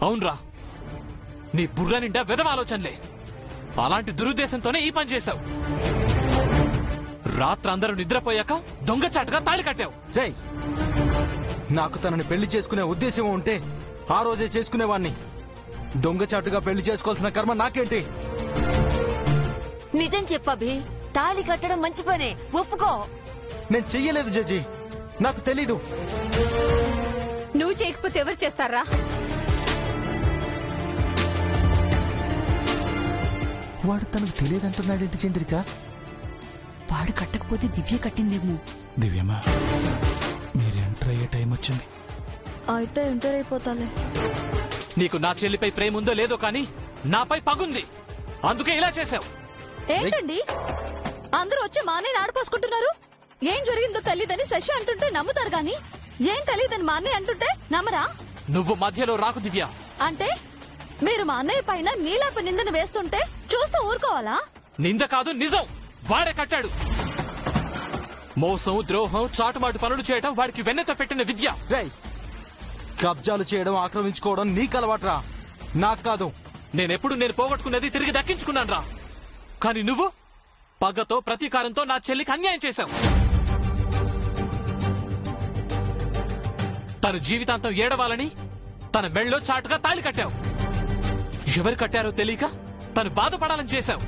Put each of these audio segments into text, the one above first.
అవునరా, నీ బుర్ర నిండా వెధవ ఆలోచనలే. అలాంటి దురుద్దేశంతోనే ఈ పని చేశావు. రాత్రి అందరూ నిద్రపోయాక దొంగచాటుగా తాళి కట్టావు. రేయ్, నాకు తనని పెళ్లి చేసుకునే ఉద్దేశం ఉంటే ఆ రోజే చేసుకునేవాణ్ణి. దొంగచాటుగా పెళ్లి చేసుకోవాల్సిన కర్మ నాకేంటి? నిజం చెప్పభి, తాళి కట్టడం మంచి పనే, ఒప్పుకో. నేను చెయ్యలేదు జడ్జి, నాకు తెలీదు. నువ్వు చేయకపోతే ఎవరు చేస్తారా? వాడు తనకు తెలియదంటున్నాడేంటి చంద్రిక? వాడు కట్టకపోతే దివ్య కట్టిందేమో. దివ్యమ్మా, మీరు ఎంటర్ అయ్యే టైం వచ్చింది. అయితే ఎంటర్ అయిపోతాలే. నీకు నా చెల్లిపై ప్రేమ ఉందో లేదో కానీ నాపై పగుంది, అందుకే ఇలా చేశావు. ఏంటండి అందరూ వచ్చి మా అన్నయ్యని ఆడిపోసుకుంటున్నారు? ఏం జరిగిందో తెలీదని శశి అంటుంటే నమ్ముతారు గాని ఏం తెలీదని మా అన్నయ్య అంటుంటే నమ్మరా? నువ్వు మధ్యలో రాకు దివ్య. అంటే మీరు మా అన్నయ్య పైన నీలాపు నిందను వేస్తుంటే చూస్తూ ఊరుకోవాలా? నింద కాదు, నిజం. వాడే కట్టాడు. మోసం, ద్రోహం, చాటుమాటు పనులు చేయడం వాడికి వెన్నెత పెట్టిన విద్య. రేయ్, కబ్జాలు చేయడం, ఆక్రమించుకోవడం నీకు అలవాట్రా, నాకు కాదు. నేనెప్పుడు నేను పోగొట్టుకున్నది తిరిగి దక్కించుకున్నాను రా. కానీ నువ్వు పగతో ప్రతీకారంతో నా చెల్లికి అన్యాయం చేశావు. తను జీవితాంతం ఏడవాలని తన మెళ్ళలో చాటుగా తాళి కట్టావు. ఎవరు కట్టారో తెలియక తను బాధపడాలని చేశావు.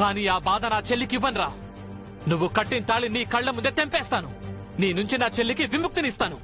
కానీ ఆ బాధ నా చెల్లికి ఇవ్వనురా. నువ్వు కట్టిన తాళి నీ కళ్ల ముందే తెంపేస్తాను. నీ నుంచి నా చెల్లికి విముక్తినిస్తాను.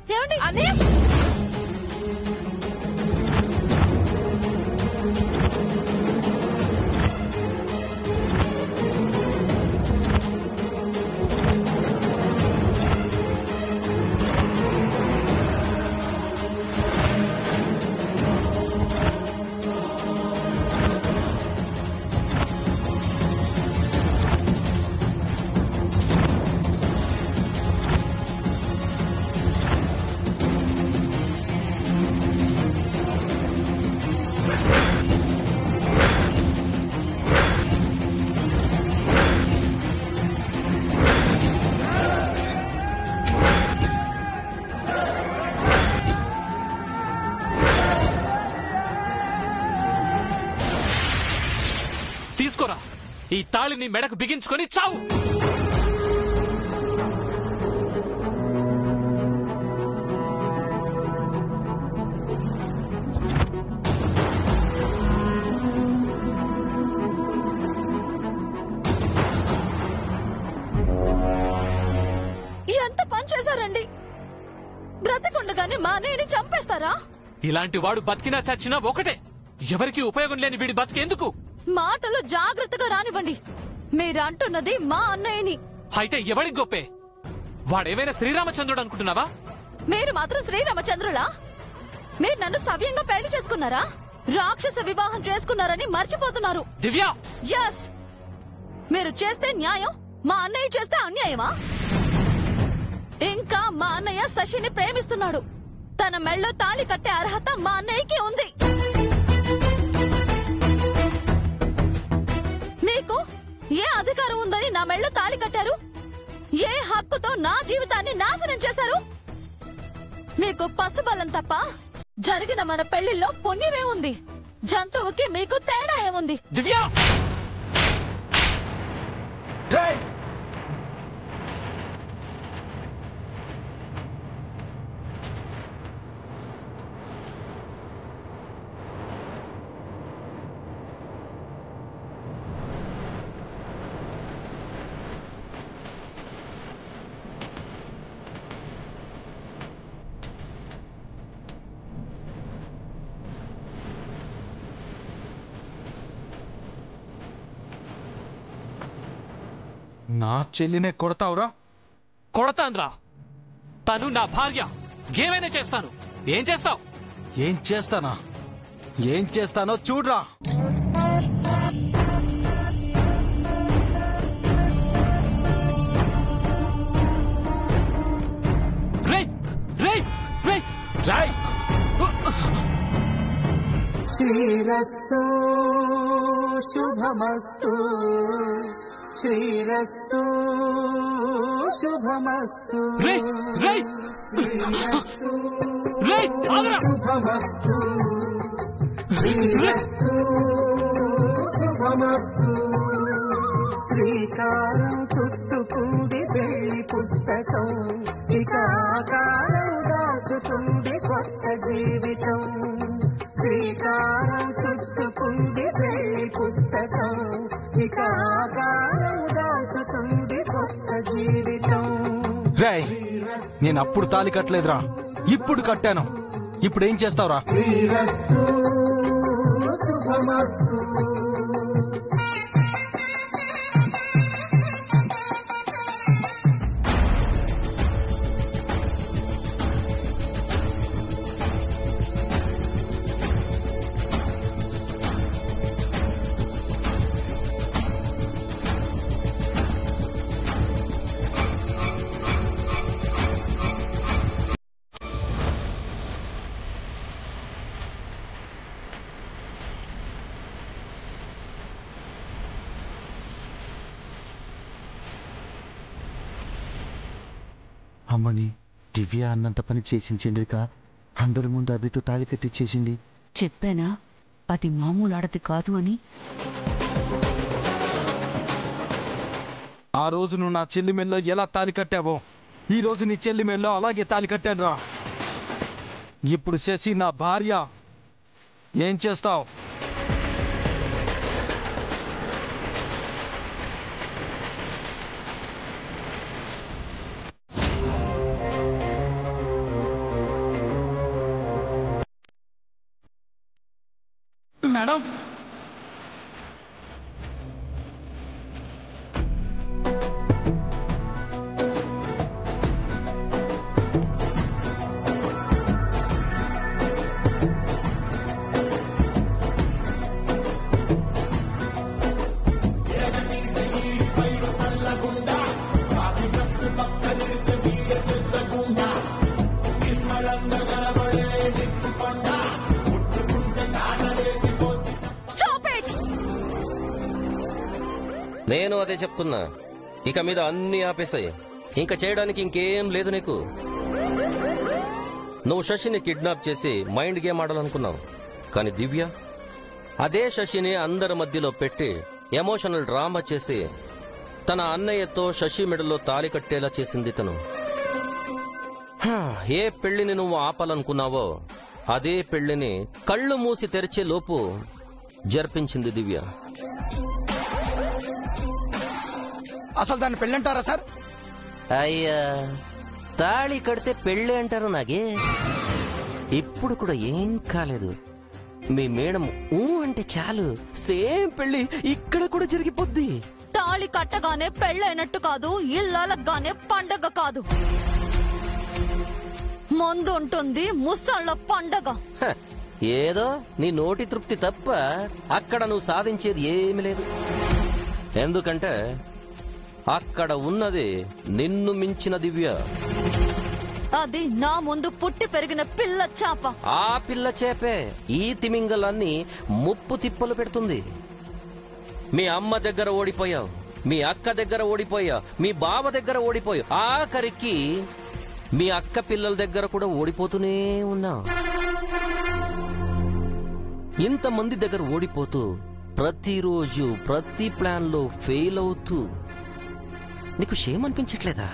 తీసుకోరా, ఈ తాళిని మెడకు బిగించుకొని చావు. ఎంత పని చేశారండి? బ్రతికుండగానే మా అన్నయ్యని చంపేస్తారా? ఇలాంటి వాడు బతికినా చచ్చినా ఒకటే. ఎవరికి ఉపయోగం లేని వీడి బతికేందుకు? మాటలు జాగ్రత్తగా రానివ్వండి. మీరంటున్నది మా అన్నయ్యని. అయితే ఎవడికి గొప్పే? వాడేమైనా శ్రీరామచంద్రుడు అనుకుంటున్నావా? మీరు మాత్రం శ్రీరామచంద్రులా? మీరు నన్ను సవ్యంగా పెళ్లి చేసుకున్నారా? రాక్షస వివాహం చేసుకున్నారని మర్చిపోతున్నారు. దివ్య, యస్, మీరు చేస్తే న్యాయం, మా అన్నయ్య చేస్తే అన్యాయమా? ఇంకా మా అన్నయ్య శశిని ప్రేమిస్తున్నాడు. తన మెళ్ళో తాళి కట్టే అర్హత మా అన్నయ్యకి ఉంది. మీకు ఏ అధికారం ఉందని నా మెళ్ళో తాళి కట్టారు? ఏ హక్కుతో నా జీవితాన్ని నాశనం చేశారు? మీకు పసుబలం తప్ప జరిగిన మన పెళ్లిలో పుణ్యమే ఉంది. జంతువుకి మీకు తేడా ఏముంది? దివ్య, నా చెల్లినే కొడతావురా? కొడతాన్రా. తను నా భార్య. ఏమైనా చేస్తాను. ఏం చేస్తావు? ఏం చేస్తానా? ఏం చేస్తానో చూడ్రా. శ్రీరస్తు శుభమస్తు, శ్రీరస్తు శుభమస్తు. రేయ్, ఆగరా! శ్రీకారం చుట్టుకుంది పెళ్లి పుస్తకం, ఇక ఆకారం దాచుతుంది కొత్త జీవితం. శ్రీకారం చుట్టుకుంది పెళ్లి పుస్తకం, ఇక ఆకారం దాచుతుంది కొత్త జీవితం. రేయ్, నేను అప్పుడు తాళి కట్టలేదురా, ఇప్పుడు కట్టాను. ఇప్పుడు ఏం చేస్తావురా? శ్రీరస్తు శుభమస్తు. అమ్మని దివ్య అన్నంత పని చేసింది చంద్రిక. అందరి ముందు అభితో తాళి కట్టించేసింది. చెప్పానా అది మామూలు ఆడది కాదు అని. ఆ రోజు నువ్వు నా చెల్లి మెల్లో ఎలా తాళి కట్టావో ఈ రోజు నీ చెల్లి మెల్లో అలాగే తాళి కట్టాను రా. ఇప్పుడు శశి నా భార్య. ఏం చేస్తావు? మేడం, నేను అదే చెప్తున్నా. ఇక మీద అన్ని ఆపేసాయి. ఇంకా చేయడానికి ఇంకేం లేదు నీకు. నువ్వు శశిని కిడ్నాప్ చేసి మైండ్ గేమ్ ఆడాలనుకున్నావు. కానీ దివ్య అదే శశిని అందరి మధ్యలో పెట్టి ఎమోషనల్ డ్రామా చేసి తన అన్నయ్యతో శశి మెడలో తాళి కట్టేలా చేసింది తను. ఏ పెళ్లిని నువ్వు ఆపాలనుకున్నావో అదే పెళ్లిని కళ్ళు మూసి తెరిచే లోపు జరిపించింది దివ్య. అసలు దాన్ని పెళ్ళంటారా సార్? అయ్యా, తాళి కడితే పెళ్ళి అంటారు నాగే. ఇప్పుడు కూడా ఏం కాలేదు. మీ మేడం ఊ అంటే చాలు సేమ్ పెళ్లి ఇక్కడ కూడా జరిగిపోద్ది. తాళి కట్టగానే పెళ్ళైనట్టు కాదు, ఇల్లాలగానే పండగ కాదు. ముందు ఉంటుంది ముసళ్ళ పండగ. ఏదో నీ నోటి తృప్తి తప్ప అక్కడ నువ్వు సాధించేది ఏమీ లేదు. ఎందుకంటే అక్కడ ఉన్నది నిన్ను మించిన దివ్య. అది నా ముందు పుట్టి పెరిగిన పిల్ల చేప. ఆ పిల్ల చేపే ఈ తిమింగలాన్ని ముప్పు తిప్పలు పెడుతుంది. మీ అమ్మ దగ్గర ఓడిపోయావు, మీ అక్క దగ్గర ఓడిపోయావు, మీ బావ దగ్గర ఓడిపోయావు, ఆఖరికి మీ అక్క పిల్లల దగ్గర కూడా ఓడిపోతూనే ఉన్నావు. ఇంతమంది దగ్గర ఓడిపోతూ ప్రతిరోజు ప్రతి ప్లాన్ లో ఫెయిల్ అవుతూ నీకు షేమ్ అనిపించట్లేదా?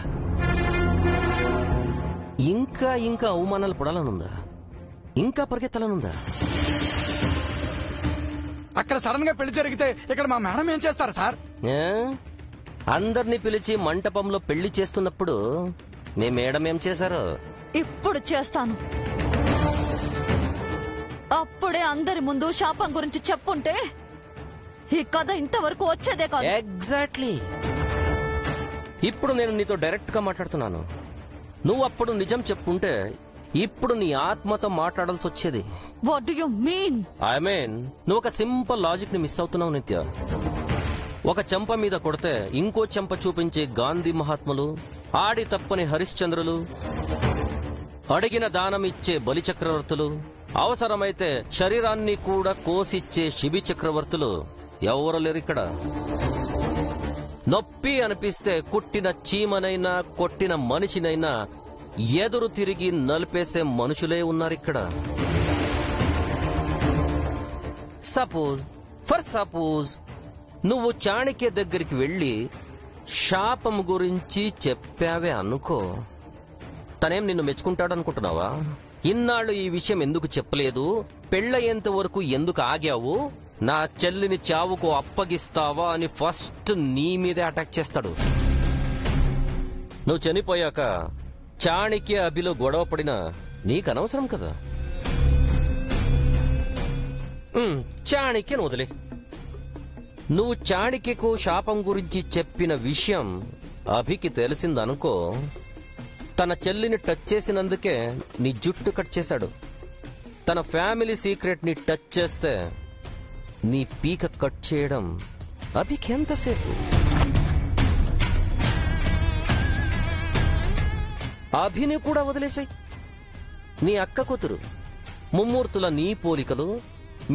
ఇంకా ఇంకా అవమానాలు పడాలనుందా? ఇంకా పరిగెత్తాలనుందా? అక్కడ సడన్ గా పెళ్లి జరిగితే ఇక్కడ మా మేడం ఏం చేస్తారు సార్? అందరినీ పిలిచి మంటపంలో పెళ్లి చేస్తున్నప్పుడు మీ మేడం ఏం చేశారు? ఇప్పుడు చేస్తాను. అప్పుడే అందరి ముందు శాపం గురించి చెప్పుంటే ఈ కథ ఇంతవరకు వచ్చేదే కాదు. ఎగ్జాక్ట్లీ. ఇప్పుడు నేను నీతో డైరెక్ట్ గా మాట్లాడుతున్నాను. నువ్వు అప్పుడు నిజం చెప్పుంటే ఇప్పుడు నీ ఆత్మతో మాట్లాడాల్సి వచ్చేది. What do you mean? I mean నువ్వు ఒక సింపుల్ లాజిక్ ని మిస్ అవుతున్నావు నిత్య. ఒక చెంప మీద కొడితే ఇంకో చెంప చూపించే గాంధీ మహాత్ములు, ఆడి తప్పని హరిశ్చంద్రులు, అడిగిన దానం ఇచ్చే బలి చక్రవర్తులు, అవసరమైతే శరీరాన్ని కూడా కోసిచ్చే శిబి చక్రవర్తులు ఎవరు లేరు ఇక్కడ. నొప్పి అనిపిస్తే కుట్టిన చీమనైనా కొట్టిన మనిషినైనా ఎదురు తిరిగి నలిపేసే మనుషులే ఉన్నారిక్కడ. సపోజ్ నువ్వు చాణక్య దగ్గరికి వెళ్ళి శాపం గురించి చెప్పావే అనుకో, తనేం నిన్ను మెచ్చుకుంటాడనుకుంటున్నావా? ఇన్నాళ్ళు ఈ విషయం ఎందుకు చెప్పలేదు, పెళ్ళయ్యేంత వరకు ఎందుకు ఆగావు, నా చెల్లిని చావుకు అప్పగిస్తావా అని ఫస్ట్ నీ మీదే అటాక్ చేస్తాడు. నువ్వు చనిపోయాక చాణక్య అభిలో గొడవ పడినా నీకనవసరం కదా. చాణక్యను వదిలే. నువ్వు చాణక్యకు శాపం గురించి చెప్పిన విషయం అభికి తెలిసిందనుకో, తన చెల్లిని టచ్ చేసినందుకే నీ జుట్టు కట్ చేశాడు. తన ఫ్యామిలీ సీక్రెట్ ని టచ్ చేస్తే నీ పీక కట్ చేయడం అభికి ఎంతసేపు? అభిని కూడా వదిలేసాయి. నీ అక్క కూతురు, ముమ్మూర్తుల నీ పోలికలు,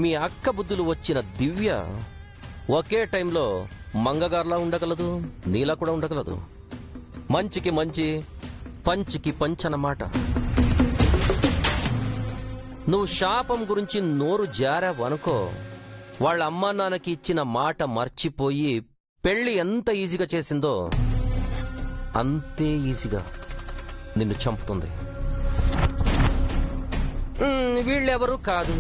మీ అక్క బుద్ధులు వచ్చిన దివ్య ఒకే టైంలో మంగగారులా ఉండగలదు, నీలా కూడా ఉండగలదు. మంచికి మంచి, పంచికి పంచనమాట. నువ్వు శాపం గురించి నోరు జారావనుకో, వాళ్ళ అమ్మా నాన్నకి ఇచ్చిన మాట మర్చిపోయి పెళ్లి ఎంత ఈజీగా చేసిందో అంతే ఈజీగా నిన్ను చంపుతుంది. వీళ్ళెవరూ కాదు,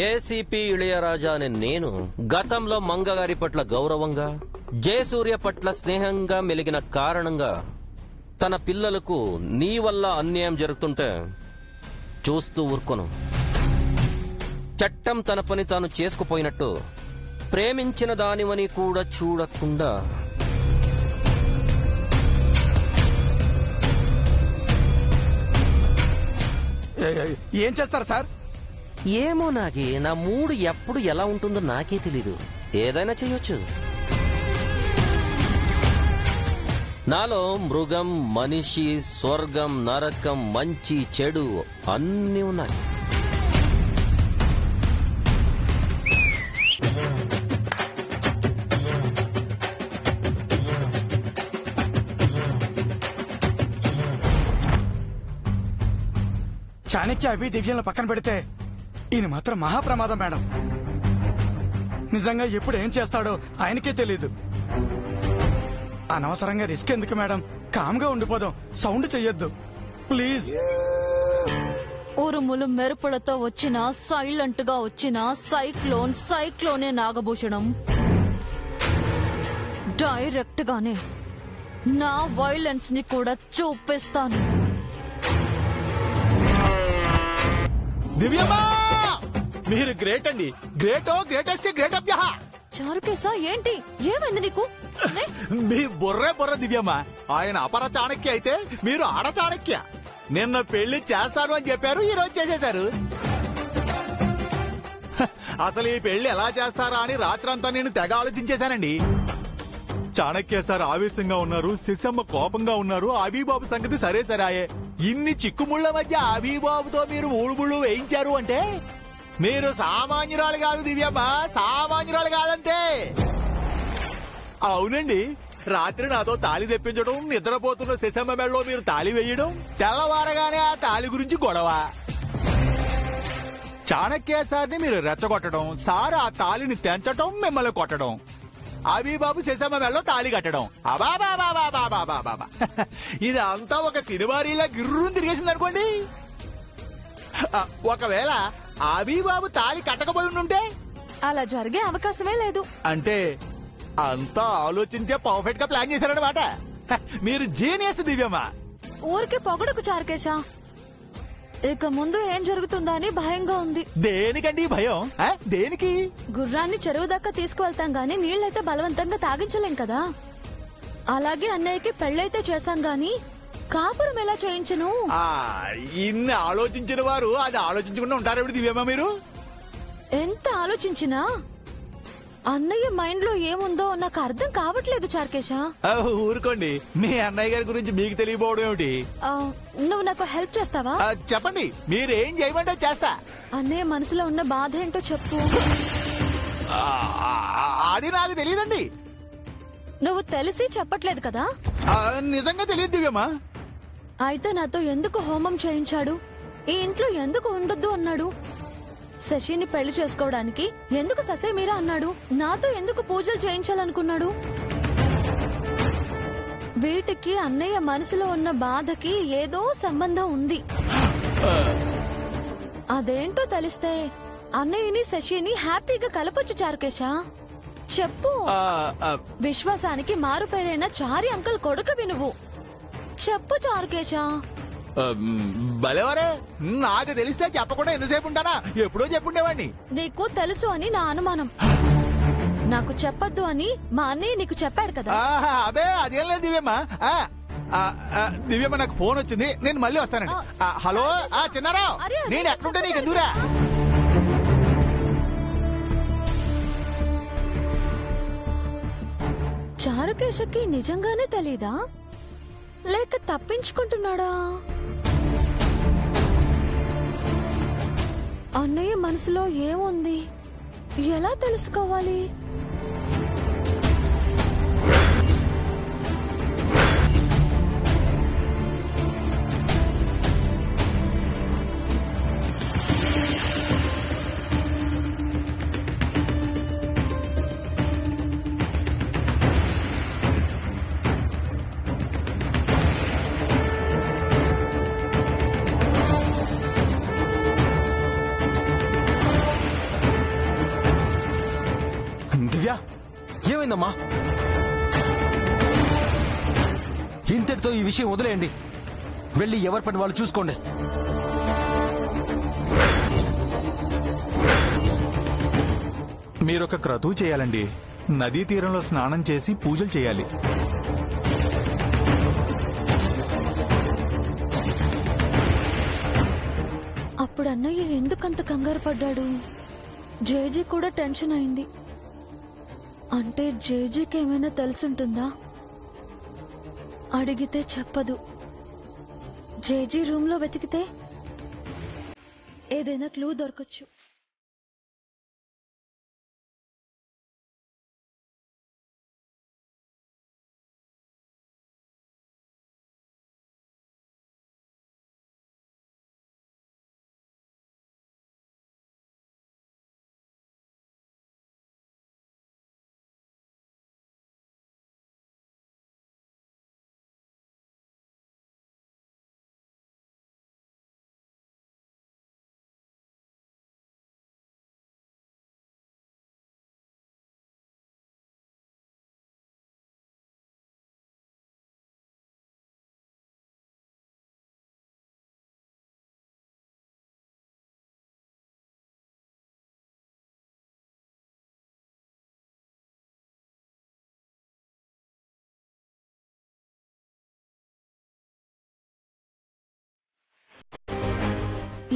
ఏసీపీ ఇళయరాజా అనే నేను గతంలో మంగగారి పట్ల గౌరవంగా, జయసూర్య పట్ల స్నేహంగా మెలిగిన కారణంగా తన పిల్లలకు నీ వల్ల అన్యాయం జరుగుతుంటే చూస్తూ ఊరుకోను. చట్టం తన పని తాను చేసుకుపోయినట్టు ప్రేమించిన దానివని కూడా చూడకుండా ఏం చేస్తారు సార్? ఏమో నాకి, నా మూడు ఎప్పుడు ఎలా ఉంటుందో నాకే తెలీదు. ఏదైనా చెయ్యొచ్చు. నాలో మృగం, మనిషి, స్వర్గం, నరకం, మంచి, చెడు అన్నీ ఉన్నాయి. చాణక్య అభి దివ్యంలో పక్కన పెడితే ఈయన మాత్రం మహాప్రమాదం మేడం. నిజంగా ఎప్పుడు ఏం చేస్తాడో ఆయనకే తెలీదు. అనవసరంగా రిస్క్ ఎందుకు మేడం? కామ్గా ఉండిపోదాం, సౌండ్ చెయ్యొద్దు ప్లీజ్. ఉరుములు మెరుపులతో వచ్చిన, సైలెంట్ గా వచ్చిన సైక్లోనే నాగభూషణం. డైరెక్ట్ గానే నా వైలెన్స్ ని కూడా చూపిస్తాను. దివ్యమ్మా, మీరు గ్రేట్ అండి. గ్రేటెస్ట్ గ్రేట్ అప్ యహ. చారుకేశా, ఏంటి ఏమైంది నీకు? మీ బుర్ర దివ్యమ్మా. ఆయన అపర చాణక్య అయితే మీరు ఆడ చాణక్య. నిన్న పెళ్లి చేస్తాను అని చెప్పారు, ఈ రోజు చేసేశారు. అసలు ఈ పెళ్లి ఎలా చేస్తారా అని రాత్రంతా నేను తెగ ఆలోచించేశానండి. చాణక్య సార్ ఆవేశంగా ఉన్నారు, శశమ్మ కోపంగా ఉన్నారు. అభిబాబు సంగతి సరే సరాయే. ఇన్ని చిక్కుముళ్ల మధ్య అభిబాబుతో మీరు మూడుముళ్ళు వేయించారు అంటే మీరు సామాన్యురాలు కాదు దివ్యమ్మ, సామాన్యురాలు కాదంటే. అవునండి, రాత్రి నాతో తాళి తెప్పించడం, నిద్రపోతున్న శశమ్మ మెడలో మీరు తాళి వేయడం, తెల్లవారగానే ఆ తాళి గురించి గొడవ. చాణక్య సార్ని మీరు రెచ్చగొట్టడం, సార్ ఆ తాళిని తెంచడం, మిమ్మల్ని కొట్టడం, అభిబాబు శశమ్మ మెడలో తాళి కట్టడం. అబాబాబాబాబాబాబాబా, ఇది అంతా ఒక సినిమారీలా గిర్రూని తిరిగేసింది అనుకోండి. ఒకవేళ అభిబాబు తాళి కట్టకపోయి ఉంటే అలా జరిగే అవకాశమే లేదు. అంటే అంతా ఆలోచించే పర్ఫెక్ట్ గా ప్లాన్ చేశారన్నమాట. మీరు జీనియస్ దివ్యమ్మా. ఊరికే పొగడకు చారుకేశా. ఇక ముందు ఏం జరుగుతుందా అని భయంగా ఉంది. దేనికండి భయం? దేనికి? గుర్రాన్ని చెరువు దాకా తీసుకువెళ్తాం గాని నీళ్లైతే బలవంతంగా తాగించలేం కదా. అలాగే అన్నయ్యకి పెళ్ళైతే చేశాం గాని కాపురం ఎలా చేయించను? ఇన్ని ఆలోచించిన వారు అది ఆలోచించకుండా ఉంటారు దివ్యమ్మా. మీరు ఎంత ఆలోచించినా అన్నయ్య మైండ్ లో ఏముందో నాకు అర్థం కావట్లేదు చారుకేశా. ఊరుకోండి, మీ అన్నయ్య గారి గురించి మీకు తెలియబోవడం ఏమిటి? నువ్వు నాకు హెల్ప్ చేస్తావా? చెప్పండి, మీరేం చేయమంటే చేస్తా. అన్నయ్య మనసులో ఉన్న బాధ ఏంటో చెప్పు. అది నాకు తెలియదండి. నువ్వు తెలిసి చెప్పట్లేదు కదా? నిజంగా తెలియదు దివ్యమ్మా. అయితే నాతో ఎందుకు హోమం చేయించాడు? ఈ ఇంట్లో ఎందుకు ఉండొద్దు అన్నాడు? శశిని పెళ్లి చేసుకోవడానికి ఎందుకు ససేమీరా అన్నాడు? నాతో ఎందుకు పూజలు చేయించాలనుకున్నాడు? వీటికి అన్నయ్య మనసులో ఉన్న బాధకి ఏదో సంబంధం ఉంది. అదేంటో తెలిస్తే అన్నయ్యని శశిని హ్యాపీగా కలపొచ్చు చారుకేశా. చెప్పు. విశ్వాసానికి మారు పేరైన చారి అంకుల్ కొడుకువి నువ్వు. చెప్పు చారుకేశా. భలేవరే, నాకు తెలిస్తే చెప్పకుండా ఎంతసేపు ఉంటానా? ఎప్పుడో చెప్పుండేవాడిని. నీకు తెలుసు అని నా అనుమానం. నాకు చెప్పొద్దు అని మా అన్నయ్య నీకు చెప్పాడు కదా. అబే అదేం లేదు దివ్యమ్మ. దివ్యమ్మ నాకు ఫోన్ వచ్చింది, నేను మళ్ళీ వస్తానండి. హలో చిన్నారావు, నేను ఎక్కడుంటే నీకు ఎందుకురా? చారుకేశకి నిజంగానే తెలీదా లేక తప్పించుకుంటున్నాడా? అన్నయ్య మనసులో ఏముంది ఎలా తెలుసుకోవాలి? దివ్య, ఏమైందమ్మా? ఇంతటితో ఈ విషయం వదిలేయండి. వెళ్ళి ఎవరి పని వాళ్ళు చూసుకోండి. మీరొక క్రతువు చేయాలండి. నదీ తీరంలో స్నానం చేసి పూజలు చేయాలి. అప్పుడు అన్నయ్య ఎందుకంత కంగారు పడ్డాడు? జేజీ కూడా టెన్షన్ అయింది. అంటే జేజీకి ఏమైనా తెలుసుంటుందా? అడిగితే చెప్పదు. జేజీ రూమ్ లో వెతికితే ఏదైనా క్లూ దొరకచ్చు.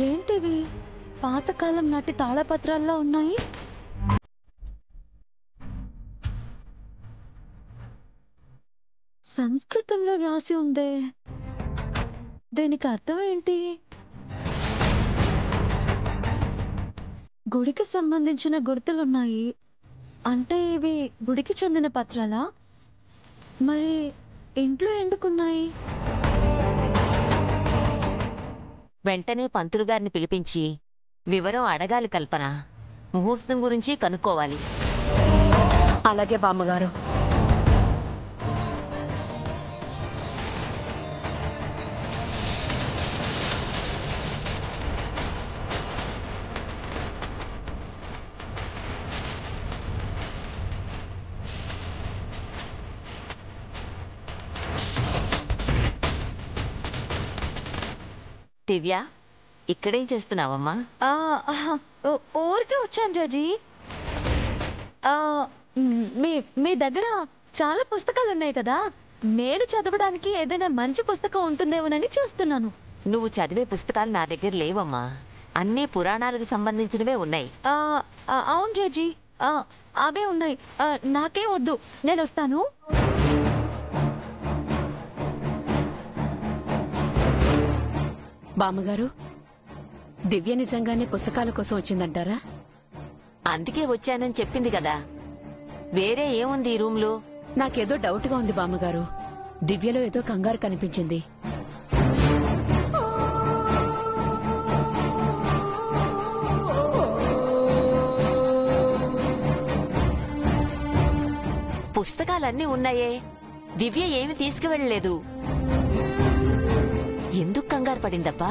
ఏంటివి? పాతకాలం నాటి తాళపత్రాల్లో ఉన్నాయి. సంస్కృతంలో రాసి ఉందే. దీనికి అర్థం ఏంటి? గుడికి సంబంధించిన గుర్తులున్నాయి. అంటే ఇవి గుడికి చెందిన పత్రాలా? మరి ఇంట్లో ఎందుకున్నాయి? వెంటనే పంతులు గారిని పిలిపించి వివరం అడగాలి కల్పన. ముహూర్తం గురించి కనుక్కోవాలి. అలాగే బామ్మగారు. దివ్య, ఇక్కడేం చేస్తున్నావమ్మా? ఊరికే వచ్చాను జాజీ. మీ దగ్గర చాలా పుస్తకాలు ఉన్నాయి కదా, నేను చదవడానికి ఏదైనా మంచి పుస్తకం ఉంటుందేమోనని చూస్తున్నాను. నువ్వు చదివే పుస్తకాలు నా దగ్గర లేవమ్మా. అన్నీ పురాణాలకు సంబంధించినవే ఉన్నాయి. అవును జాజీ, అవే ఉన్నాయి. నాకేం వద్దు, నేను వస్తాను. బామ్మగారు, దివ్య నిజంగానే పుస్తకాల కోసం వచ్చిందంటారా? అందుకే వచ్చానని చెప్పింది కదా. వేరే ఏముంది ఈ రూమ్లో? నాకేదో డౌట్గా ఉంది బామ్మగారు. దివ్యలో ఏదో కంగారు కనిపించింది. పుస్తకాలన్నీ ఉన్నాయే, దివ్య ఏమి తీసుకువెళ్ళలేదు. ఎందుకు కంగారు పడిందబ్బా?